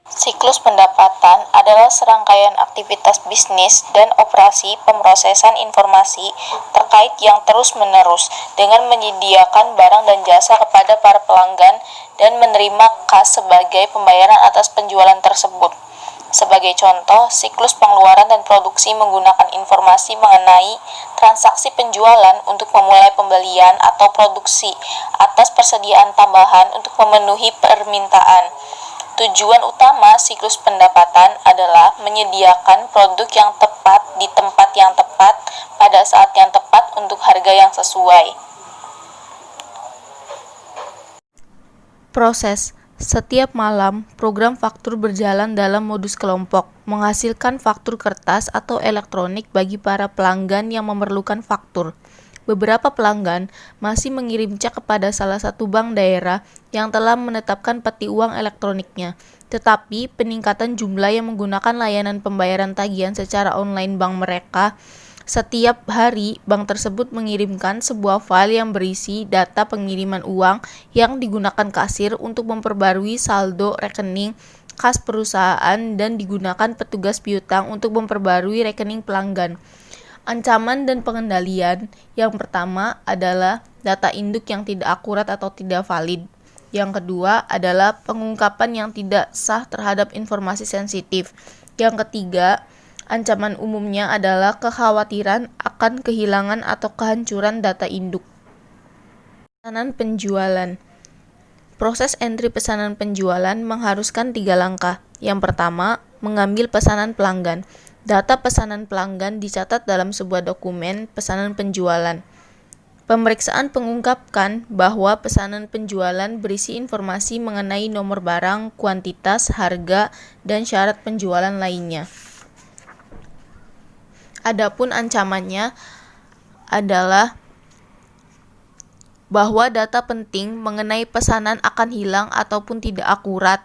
Siklus pendapatan adalah serangkaian aktivitas bisnis dan operasi pemrosesan informasi terkait yang terus-menerus dengan menyediakan barang dan jasa kepada para pelanggan dan menerima kas sebagai pembayaran atas penjualan tersebut. Sebagai contoh, siklus pengeluaran dan produksi menggunakan informasi mengenai transaksi penjualan untuk memulai pembelian atau produksi atas persediaan tambahan untuk memenuhi permintaan. Tujuan utama siklus pendapatan adalah menyediakan produk yang tepat di tempat yang tepat pada saat yang tepat untuk harga yang sesuai. Proses. Setiap malam, program faktur berjalan dalam modus kelompok, menghasilkan faktur kertas atau elektronik bagi para pelanggan yang memerlukan faktur. Beberapa pelanggan masih mengirim cek kepada salah satu bank daerah yang telah menetapkan peti uang elektroniknya. Tetapi peningkatan jumlah yang menggunakan layanan pembayaran tagihan secara online bank mereka, setiap hari bank tersebut mengirimkan sebuah file yang berisi data pengiriman uang yang digunakan kasir untuk memperbarui saldo rekening kas perusahaan dan digunakan petugas piutang untuk memperbarui rekening pelanggan. Ancaman dan pengendalian. Yang pertama adalah data induk yang tidak akurat atau tidak valid. Yang kedua adalah pengungkapan yang tidak sah terhadap informasi sensitif. Yang ketiga, ancaman umumnya adalah kekhawatiran akan kehilangan atau kehancuran data induk. Pesanan penjualan. Proses entry pesanan penjualan mengharuskan 3 langkah. Yang pertama, mengambil pesanan pelanggan. Data pesanan pelanggan dicatat dalam sebuah dokumen pesanan penjualan. Pemeriksaan mengungkapkan bahwa pesanan penjualan berisi informasi mengenai nomor barang, kuantitas, harga, dan syarat penjualan lainnya. Adapun ancamannya adalah bahwa data penting mengenai pesanan akan hilang ataupun tidak akurat.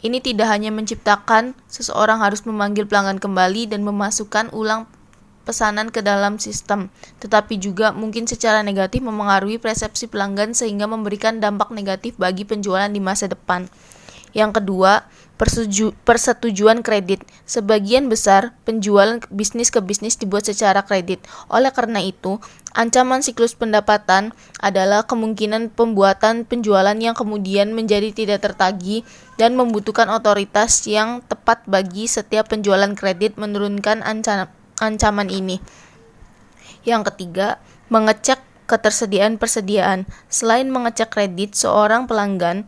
Ini tidak hanya menciptakan seseorang harus memanggil pelanggan kembali dan memasukkan ulang pesanan ke dalam sistem, tetapi juga mungkin secara negatif memengaruhi persepsi pelanggan sehingga memberikan dampak negatif bagi penjualan di masa depan. Yang kedua, persetujuan kredit. Sebagian besar penjualan bisnis ke bisnis dibuat secara kredit. Oleh karena itu, ancaman siklus pendapatan adalah kemungkinan pembuatan penjualan yang kemudian menjadi tidak tertagih dan membutuhkan otoritas yang tepat bagi setiap penjualan kredit menurunkan ancaman ini. Yang ketiga, mengecek ketersediaan persediaan. Selain mengecek kredit seorang pelanggan,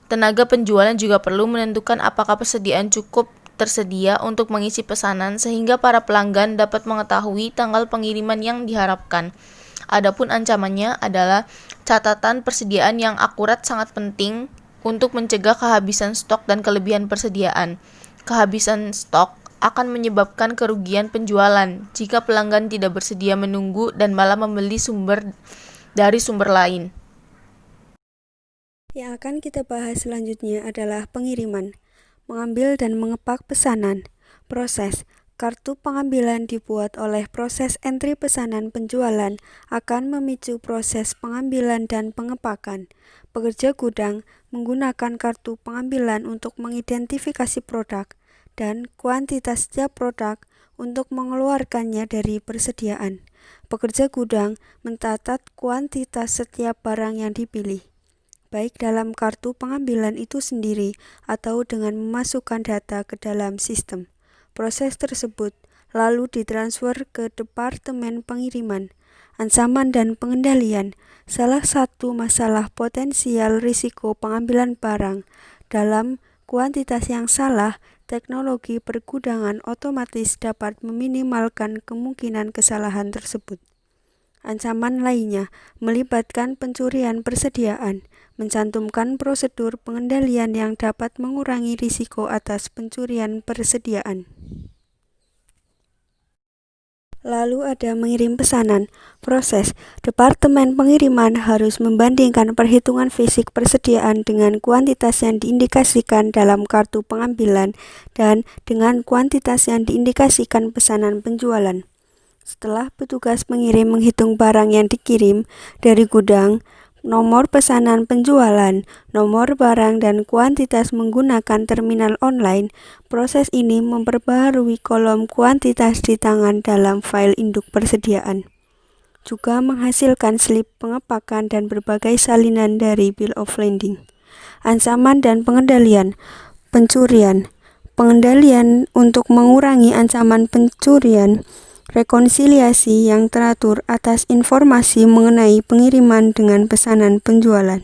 tenaga penjualan juga perlu menentukan apakah persediaan cukup tersedia untuk mengisi pesanan sehingga para pelanggan dapat mengetahui tanggal pengiriman yang diharapkan. Adapun ancamannya adalah catatan persediaan yang akurat sangat penting untuk mencegah kehabisan stok dan kelebihan persediaan. Kehabisan stok akan menyebabkan kerugian penjualan jika pelanggan tidak bersedia menunggu dan malah membeli dari sumber lain. Yang akan kita bahas selanjutnya adalah pengiriman, mengambil dan mengepak pesanan. Proses. Kartu pengambilan dibuat oleh proses entry pesanan penjualan akan memicu proses pengambilan dan pengepakan. Pekerja gudang menggunakan kartu pengambilan untuk mengidentifikasi produk dan kuantitas setiap produk untuk mengeluarkannya dari persediaan. Pekerja gudang mencatat kuantitas setiap barang yang dipilih, baik dalam kartu pengambilan itu sendiri atau dengan memasukkan data ke dalam sistem. Proses tersebut lalu ditransfer ke Departemen Pengiriman. Ancaman dan pengendalian. Salah satu masalah potensial risiko pengambilan barang dalam kuantitas yang salah, teknologi pergudangan otomatis dapat meminimalkan kemungkinan kesalahan tersebut. Ancaman lainnya melibatkan pencurian persediaan, mencantumkan prosedur pengendalian yang dapat mengurangi risiko atas pencurian persediaan. Lalu ada mengirim pesanan. Proses. Departemen Pengiriman harus membandingkan perhitungan fisik persediaan dengan kuantitas yang diindikasikan dalam kartu pengambilan dan dengan kuantitas yang diindikasikan pesanan penjualan. Setelah petugas pengirim menghitung barang yang dikirim dari gudang, nomor pesanan penjualan, nomor barang dan kuantitas menggunakan terminal online. Proses ini memperbaharui kolom kuantitas di tangan dalam file induk persediaan. Juga menghasilkan slip pengepakan dan berbagai salinan dari bill of lading. Ancaman dan pengendalian pencurian. Pengendalian untuk mengurangi ancaman pencurian, rekonsiliasi yang teratur atas informasi mengenai pengiriman dengan pesanan penjualan,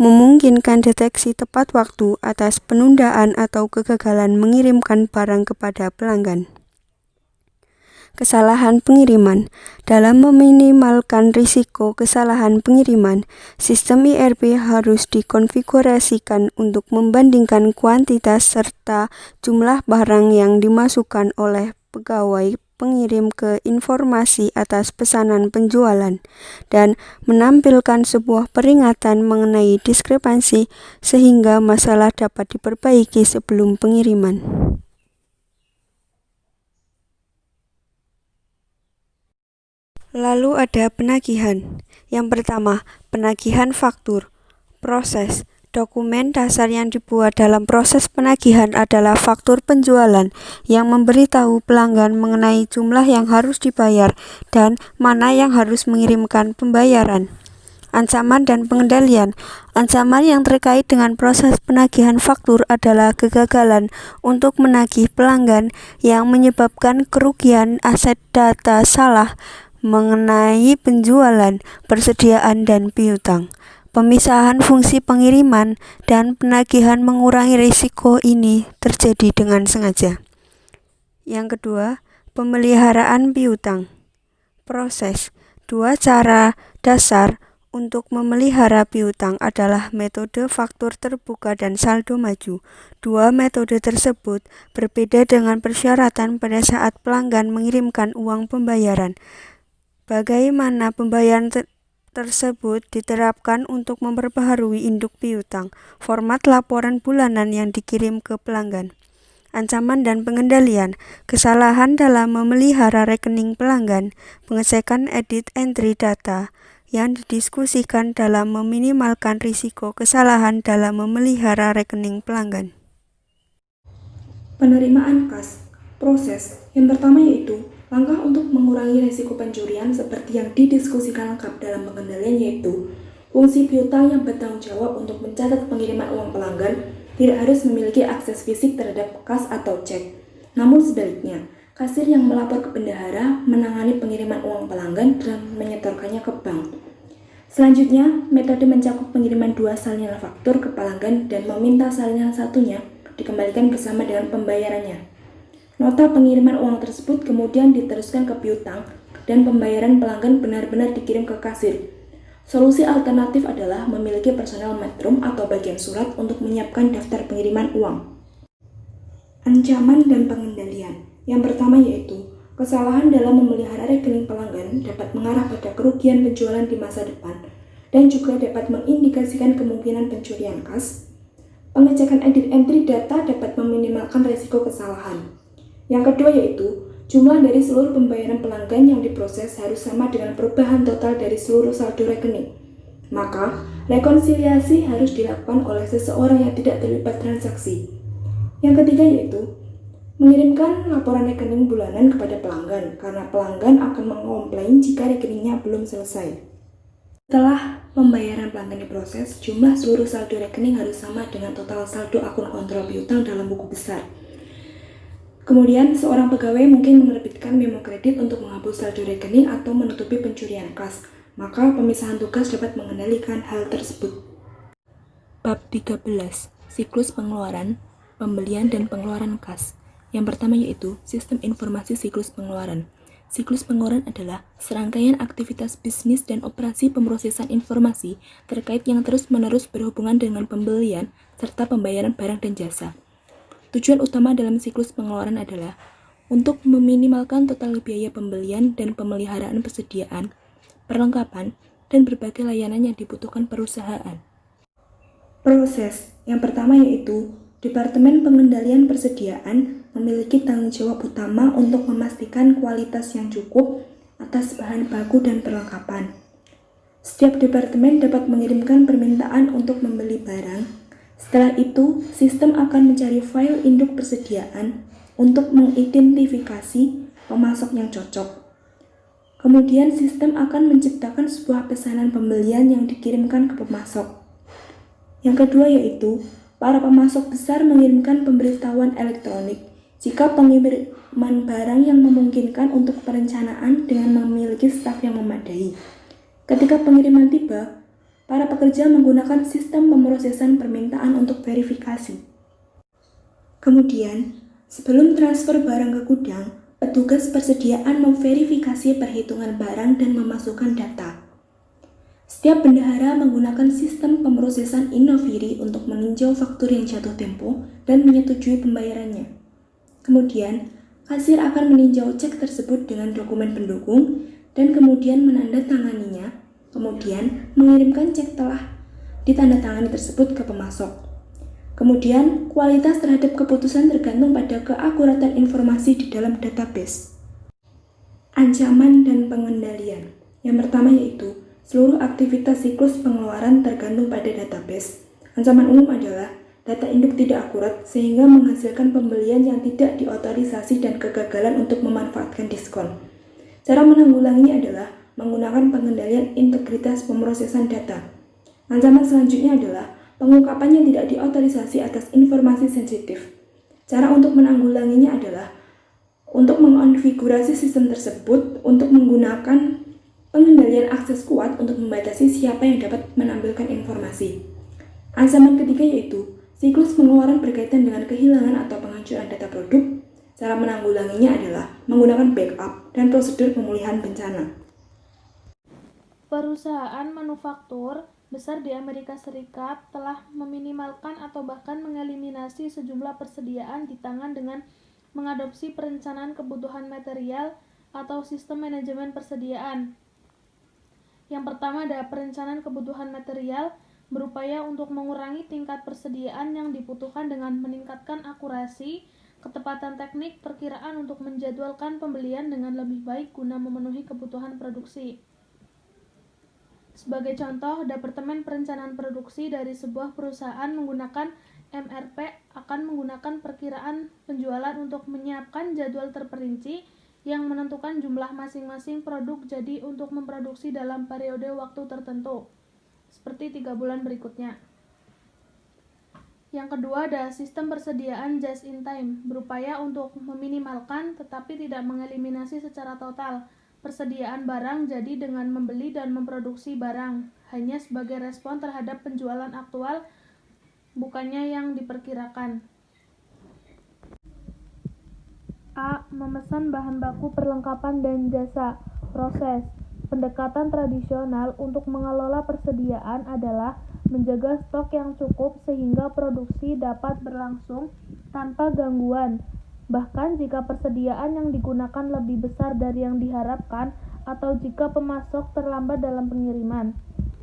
memungkinkan deteksi tepat waktu atas penundaan atau kegagalan mengirimkan barang kepada pelanggan. Kesalahan pengiriman. Dalam meminimalkan risiko kesalahan pengiriman, sistem ERP harus dikonfigurasikan untuk membandingkan kuantitas serta jumlah barang yang dimasukkan oleh pegawai pengirim ke informasi atas pesanan penjualan, dan menampilkan sebuah peringatan mengenai diskrepansi sehingga masalah dapat diperbaiki sebelum pengiriman. Lalu ada penagihan. Yang pertama, penagihan faktur. Proses. Dokumen dasar yang dibuat dalam proses penagihan adalah faktur penjualan yang memberitahu pelanggan mengenai jumlah yang harus dibayar dan mana yang harus mengirimkan pembayaran. Ancaman dan pengendalian. Ancaman yang terkait dengan proses penagihan faktur adalah kegagalan untuk menagih pelanggan yang menyebabkan kerugian aset data salah mengenai penjualan, persediaan, dan piutang. Pemisahan fungsi pengiriman dan penagihan mengurangi risiko ini terjadi dengan sengaja. Yang kedua, pemeliharaan piutang. Proses. Dua cara dasar untuk memelihara piutang adalah metode faktur terbuka dan saldo maju. Dua metode tersebut berbeda dengan persyaratan pada saat pelanggan mengirimkan uang pembayaran. Bagaimana pembayaran tersebut diterapkan untuk memperbaharui induk piutang, format laporan bulanan yang dikirim ke pelanggan. Ancaman dan pengendalian, kesalahan dalam memelihara rekening pelanggan, pengecekan edit entry data yang didiskusikan dalam meminimalkan risiko kesalahan dalam memelihara rekening pelanggan. Penerimaan kas. Proses yang pertama yaitu langkah untuk mengurangi risiko pencurian seperti yang didiskusikan lengkap dalam pengendalian, yaitu fungsi piutang yang bertanggung jawab untuk mencatat pengiriman uang pelanggan tidak harus memiliki akses fisik terhadap kas atau cek. Namun sebaliknya, kasir yang melapor ke bendahara menangani pengiriman uang pelanggan dan menyetorkannya ke bank. Selanjutnya, metode mencakup pengiriman dua salinan faktur ke pelanggan dan meminta salinan satunya dikembalikan bersama dengan pembayarannya. Nota pengiriman uang tersebut kemudian diteruskan ke piutang dan pembayaran pelanggan benar-benar dikirim ke kasir. Solusi alternatif adalah memiliki personel matrum atau bagian surat untuk menyiapkan daftar pengiriman uang. Ancaman dan pengendalian. Yang pertama yaitu kesalahan dalam memelihara rekening pelanggan dapat mengarah pada kerugian penjualan di masa depan dan juga dapat mengindikasikan kemungkinan pencurian kas. Pengecekan edit entry data dapat meminimalkan risiko kesalahan. Yang kedua yaitu jumlah dari seluruh pembayaran pelanggan yang diproses harus sama dengan perubahan total dari seluruh saldo rekening. Maka, rekonsiliasi harus dilakukan oleh seseorang yang tidak terlibat transaksi. Yang ketiga yaitu mengirimkan laporan rekening bulanan kepada pelanggan karena pelanggan akan mengkomplain jika rekeningnya belum selesai. Setelah pembayaran pelanggan diproses, jumlah seluruh saldo rekening harus sama dengan total saldo akun kontrol piutang dalam buku besar. Kemudian, seorang pegawai mungkin menerbitkan memo kredit untuk menghapus saldo rekening atau menutupi pencurian kas. Maka, pemisahan tugas dapat mengendalikan hal tersebut. Bab 13. Siklus pengeluaran, pembelian dan pengeluaran kas. Yang pertama yaitu sistem informasi siklus pengeluaran. Siklus pengeluaran adalah serangkaian aktivitas bisnis dan operasi pemrosesan informasi terkait yang terus-menerus berhubungan dengan pembelian serta pembayaran barang dan jasa. Tujuan utama dalam siklus pengeluaran adalah untuk meminimalkan total biaya pembelian dan pemeliharaan persediaan, perlengkapan, dan berbagai layanan yang dibutuhkan perusahaan. Proses yang pertama yaitu Departemen Pengendalian Persediaan memiliki tanggung jawab utama untuk memastikan kualitas yang cukup atas bahan baku dan perlengkapan. Setiap departemen dapat mengirimkan permintaan untuk membeli barang. Setelah itu, sistem akan mencari file induk persediaan untuk mengidentifikasi pemasok yang cocok. Kemudian sistem akan menciptakan sebuah pesanan pembelian yang dikirimkan ke pemasok. Yang kedua yaitu, para pemasok besar mengirimkan pemberitahuan elektronik jika pengiriman barang yang memungkinkan untuk perencanaan dengan memiliki staf yang memadai. Ketika pengiriman tiba, para pekerja menggunakan sistem pemrosesan permintaan untuk verifikasi. Kemudian, sebelum transfer barang ke gudang, petugas persediaan memverifikasi perhitungan barang dan memasukkan data. Setiap bendahara menggunakan sistem pemrosesan Innoviri untuk meninjau faktur yang jatuh tempo dan menyetujui pembayarannya. Kemudian, kasir akan meninjau cek tersebut dengan dokumen pendukung dan kemudian menandatanganinya, kemudian mengirimkan cek telah ditandatangani tersebut ke pemasok. Kemudian, kualitas terhadap keputusan tergantung pada keakuratan informasi di dalam database. Ancaman dan pengendalian. Yang pertama yaitu, seluruh aktivitas siklus pengeluaran tergantung pada database. Ancaman umum adalah data induk tidak akurat sehingga menghasilkan pembelian yang tidak diotorisasi dan kegagalan untuk memanfaatkan diskon. Cara menanggulanginya adalah menggunakan pengendalian integritas pemrosesan data. Ancaman selanjutnya adalah pengungkapan yang tidak diotorisasi atas informasi sensitif. Cara untuk menanggulanginya adalah untuk mengonfigurasi sistem tersebut untuk menggunakan pengendalian akses kuat untuk membatasi siapa yang dapat menampilkan informasi. Ancaman ketiga yaitu siklus pengeluaran berkaitan dengan kehilangan atau penghancuran data produk. Cara menanggulanginya adalah menggunakan backup dan prosedur pemulihan bencana. Perusahaan manufaktur besar di Amerika Serikat telah meminimalkan atau bahkan mengeliminasi sejumlah persediaan di tangan dengan mengadopsi perencanaan kebutuhan material atau sistem manajemen persediaan. Yang pertama ada perencanaan kebutuhan material, berupaya untuk mengurangi tingkat persediaan yang dibutuhkan dengan meningkatkan akurasi, ketepatan teknik, perkiraan untuk menjadwalkan pembelian dengan lebih baik guna memenuhi kebutuhan produksi. Sebagai contoh, Departemen Perencanaan Produksi dari sebuah perusahaan menggunakan MRP akan menggunakan perkiraan penjualan untuk menyiapkan jadwal terperinci yang menentukan jumlah masing-masing produk jadi untuk memproduksi dalam periode waktu tertentu, seperti 3 bulan berikutnya. Yang kedua ada sistem persediaan just in time, berupaya untuk meminimalkan tetapi tidak mengeliminasi secara total persediaan barang jadi dengan membeli dan memproduksi barang hanya sebagai respon terhadap penjualan aktual bukannya yang diperkirakan. A. Memesan bahan baku perlengkapan dan jasa. Proses. Pendekatan tradisional untuk mengelola persediaan adalah menjaga stok yang cukup sehingga produksi dapat berlangsung tanpa gangguan. Bahkan jika persediaan yang digunakan lebih besar dari yang diharapkan atau jika pemasok terlambat dalam pengiriman.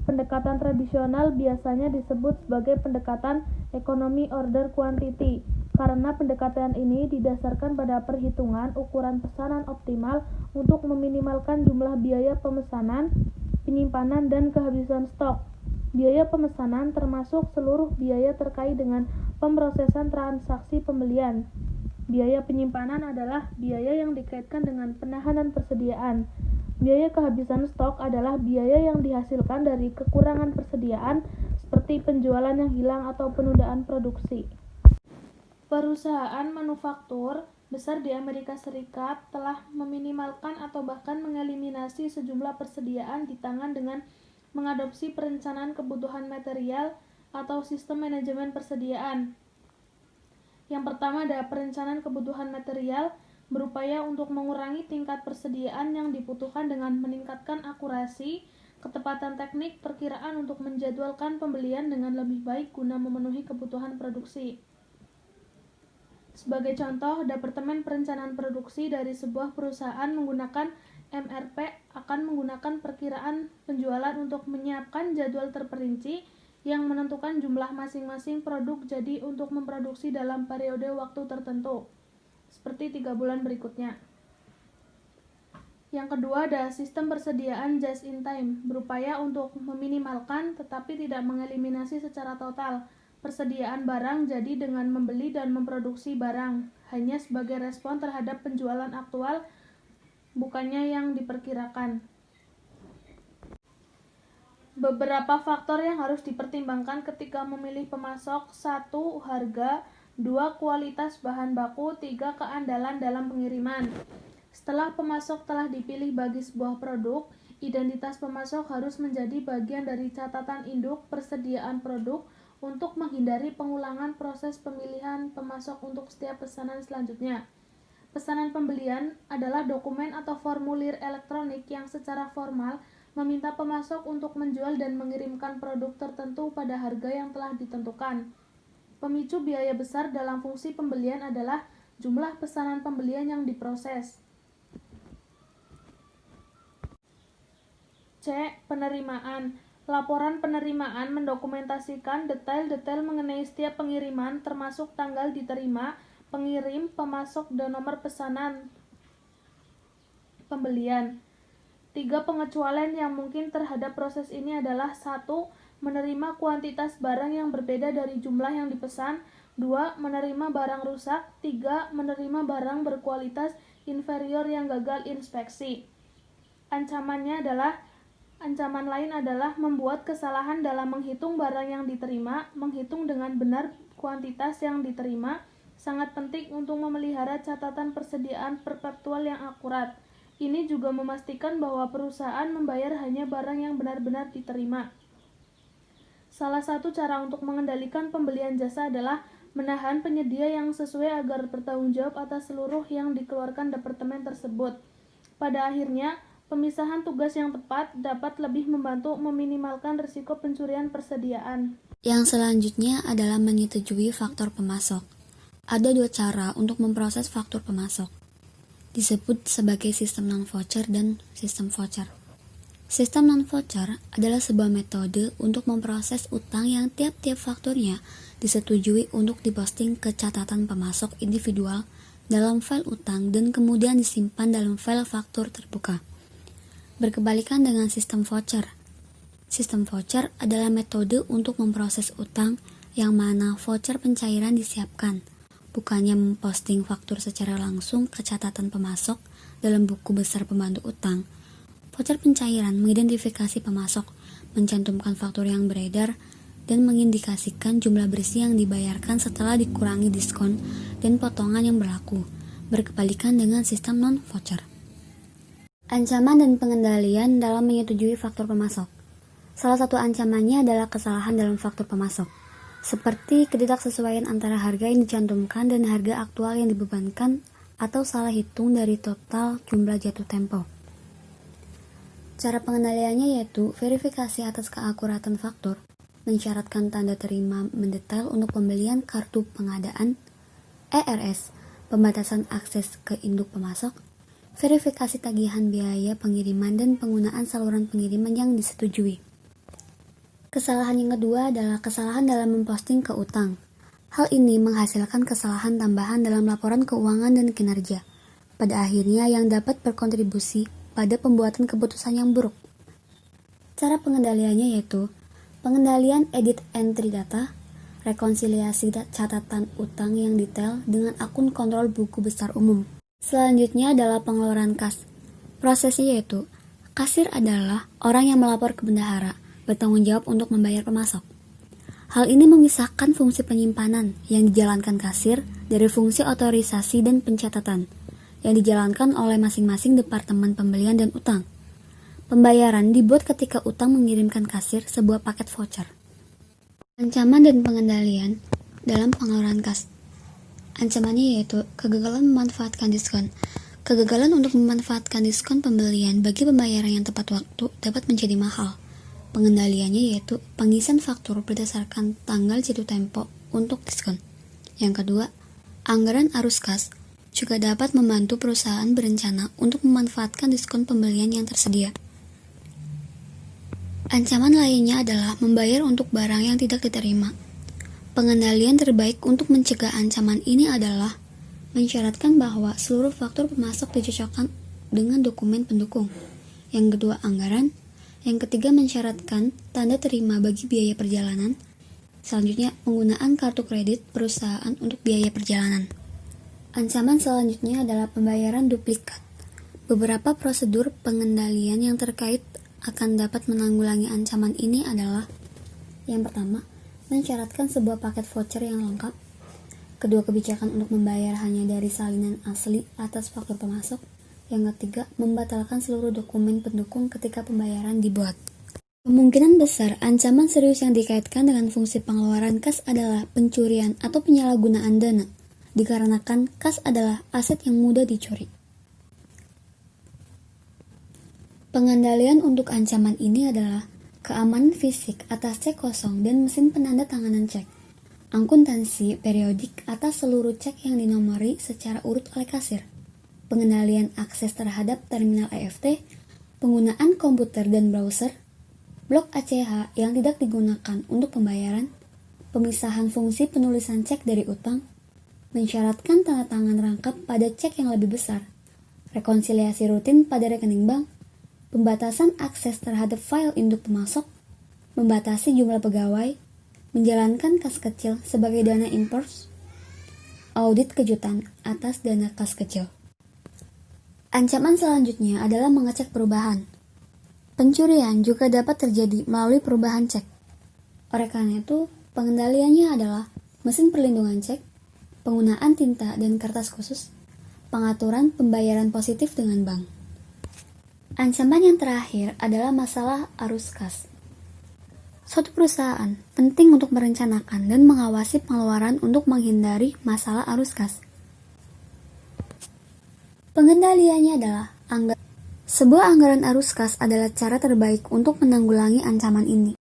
Pendekatan tradisional biasanya disebut sebagai pendekatan economy order quantity, karena pendekatan ini didasarkan pada perhitungan ukuran pesanan optimal untuk meminimalkan jumlah biaya pemesanan, penyimpanan, dan kehabisan stok. Biaya pemesanan termasuk seluruh biaya terkait dengan pemrosesan transaksi pembelian. Biaya penyimpanan adalah biaya yang dikaitkan dengan penahanan persediaan. Biaya kehabisan stok adalah biaya yang dihasilkan dari kekurangan persediaan seperti penjualan yang hilang atau penundaan produksi. Perusahaan manufaktur besar di Amerika Serikat telah meminimalkan atau bahkan mengeliminasi sejumlah persediaan di tangan dengan mengadopsi perencanaan kebutuhan material atau sistem manajemen persediaan. Yang pertama ada perencanaan kebutuhan material, berupaya untuk mengurangi tingkat persediaan yang dibutuhkan dengan meningkatkan akurasi, ketepatan teknik, perkiraan untuk menjadwalkan pembelian dengan lebih baik guna memenuhi kebutuhan produksi. Sebagai contoh, Departemen Perencanaan Produksi dari sebuah perusahaan menggunakan MRP akan menggunakan perkiraan penjualan untuk menyiapkan jadwal terperinci yang menentukan jumlah masing-masing produk jadi untuk memproduksi dalam periode waktu tertentu, seperti 3 bulan berikutnya. Yang kedua adalah sistem persediaan just in time, berupaya untuk meminimalkan tetapi tidak mengeliminasi secara total persediaan barang, jadi dengan membeli dan memproduksi barang hanya sebagai respon terhadap penjualan aktual, bukannya yang diperkirakan. Beberapa faktor yang harus dipertimbangkan ketika memilih pemasok: 1. Harga, 2. Kualitas bahan baku, 3. Keandalan dalam pengiriman. Setelah pemasok telah dipilih bagi sebuah produk, identitas pemasok harus menjadi bagian dari catatan induk persediaan produk untuk menghindari pengulangan proses pemilihan pemasok untuk setiap pesanan selanjutnya. Pesanan pembelian adalah dokumen atau formulir elektronik yang secara formal meminta pemasok untuk menjual dan mengirimkan produk tertentu pada harga yang telah ditentukan. Pemicu biaya besar dalam fungsi pembelian adalah jumlah pesanan pembelian yang diproses. C. Penerimaan. Laporan penerimaan mendokumentasikan detail-detail mengenai setiap pengiriman termasuk tanggal diterima, pengirim, pemasok, dan nomor pesanan pembelian. 3 pengecualian yang mungkin terhadap proses ini adalah: 1. Menerima kuantitas barang yang berbeda dari jumlah yang dipesan. 2. Menerima barang rusak. 3. Menerima barang berkualitas inferior yang gagal inspeksi. Ancaman lain adalah membuat kesalahan dalam menghitung barang yang diterima, menghitung dengan benar kuantitas yang diterima. Sangat penting untuk memelihara catatan persediaan perpetual yang akurat. Ini juga memastikan bahwa perusahaan membayar hanya barang yang benar-benar diterima. Salah satu cara untuk mengendalikan pembelian jasa adalah menahan penyedia yang sesuai agar bertanggung jawab atas seluruh yang dikeluarkan departemen tersebut. Pada akhirnya, pemisahan tugas yang tepat dapat lebih membantu meminimalkan risiko pencurian persediaan. Yang selanjutnya adalah menyetujui faktor pemasok. Ada 2 cara untuk memproses faktur pemasok. Disebut sebagai sistem non-voucher dan sistem voucher. Sistem non-voucher adalah sebuah metode untuk memproses utang yang tiap-tiap fakturnya disetujui untuk diposting ke catatan pemasok individual dalam file utang dan kemudian disimpan dalam file faktur terbuka. Berkebalikan dengan sistem voucher. Sistem voucher adalah metode untuk memproses utang yang mana voucher pencairan disiapkan, bukannya memposting faktur secara langsung ke catatan pemasok dalam buku besar pembantu utang. Voucher pencairan mengidentifikasi pemasok, mencantumkan faktur yang beredar, dan mengindikasikan jumlah bersih yang dibayarkan setelah dikurangi diskon dan potongan yang berlaku, berkebalikan dengan sistem non-voucher. Ancaman dan pengendalian dalam menyetujui faktur pemasok. Salah satu ancamannya adalah kesalahan dalam faktur pemasok, seperti ketidaksesuaian antara harga yang dicantumkan dan harga aktual yang dibebankan atau salah hitung dari total jumlah jatuh tempo. Cara pengendaliannya yaitu verifikasi atas keakuratan faktur, mensyaratkan tanda terima mendetail untuk pembelian kartu pengadaan, ERS, pembatasan akses ke induk pemasok, verifikasi tagihan biaya pengiriman dan penggunaan saluran pengiriman yang disetujui. Kesalahan yang kedua adalah kesalahan dalam memposting ke utang. Hal ini menghasilkan kesalahan tambahan dalam laporan keuangan dan kinerja, pada akhirnya yang dapat berkontribusi pada pembuatan keputusan yang buruk. Cara pengendaliannya yaitu pengendalian edit entry data, rekonsiliasi catatan utang yang detail dengan akun kontrol buku besar umum. Selanjutnya adalah pengeluaran kas. Prosesnya yaitu kasir adalah orang yang melapor ke bendahara, bertanggung jawab untuk membayar pemasok. Hal ini memisahkan fungsi penyimpanan yang dijalankan kasir dari fungsi otorisasi dan pencatatan yang dijalankan oleh masing-masing departemen pembelian dan utang. Pembayaran dibuat ketika utang mengirimkan kasir sebuah paket voucher. Ancaman dan pengendalian dalam pengeluaran kas. Ancamannya yaitu kegagalan memanfaatkan diskon. Kegagalan untuk memanfaatkan diskon pembelian bagi pembayaran yang tepat waktu dapat menjadi mahal. Pengendaliannya yaitu pengisian faktur berdasarkan tanggal jatuh tempo untuk diskon. Yang kedua, anggaran arus kas juga dapat membantu perusahaan berencana untuk memanfaatkan diskon pembelian yang tersedia. Ancaman lainnya adalah membayar untuk barang yang tidak diterima. Pengendalian terbaik untuk mencegah ancaman ini adalah mensyaratkan bahwa seluruh faktur pemasok dicocokkan dengan dokumen pendukung. Yang kedua, anggaran. Yang ketiga, mensyaratkan tanda terima bagi biaya perjalanan. Selanjutnya, penggunaan kartu kredit perusahaan untuk biaya perjalanan. Ancaman selanjutnya adalah pembayaran duplikat. Beberapa prosedur pengendalian yang terkait akan dapat menanggulangi ancaman ini adalah: yang pertama, mensyaratkan sebuah paket voucher yang lengkap. Kedua, kebijakan untuk membayar hanya dari salinan asli atas faktur pemasok. Yang ketiga, membatalkan seluruh dokumen pendukung ketika pembayaran dibuat. Kemungkinan besar ancaman serius yang dikaitkan dengan fungsi pengeluaran kas adalah pencurian atau penyalahgunaan dana, dikarenakan kas adalah aset yang mudah dicuri. Pengendalian untuk ancaman ini adalah keamanan fisik atas cek kosong dan mesin penanda tanganan cek, akuntansi periodik atas seluruh cek yang dinomori secara urut oleh kasir, pengendalian akses terhadap terminal EFT, penggunaan komputer dan browser, blok ACH yang tidak digunakan untuk pembayaran, pemisahan fungsi penulisan cek dari utang, mensyaratkan tanda tangan rangkap pada cek yang lebih besar, rekonsiliasi rutin pada rekening bank, pembatasan akses terhadap file induk pemasok, membatasi jumlah pegawai, menjalankan kas kecil sebagai dana impors, audit kejutan atas dana kas kecil. Ancaman selanjutnya adalah mengecek perubahan. Pencurian juga dapat terjadi melalui perubahan cek. Oleh karena itu, pengendaliannya adalah mesin perlindungan cek, penggunaan tinta dan kertas khusus, pengaturan pembayaran positif dengan bank. Ancaman yang terakhir adalah masalah arus kas. Suatu perusahaan penting untuk merencanakan dan mengawasi pengeluaran untuk menghindari masalah arus kas. Pengendaliannya adalah sebuah anggaran arus kas adalah cara terbaik untuk menanggulangi ancaman ini.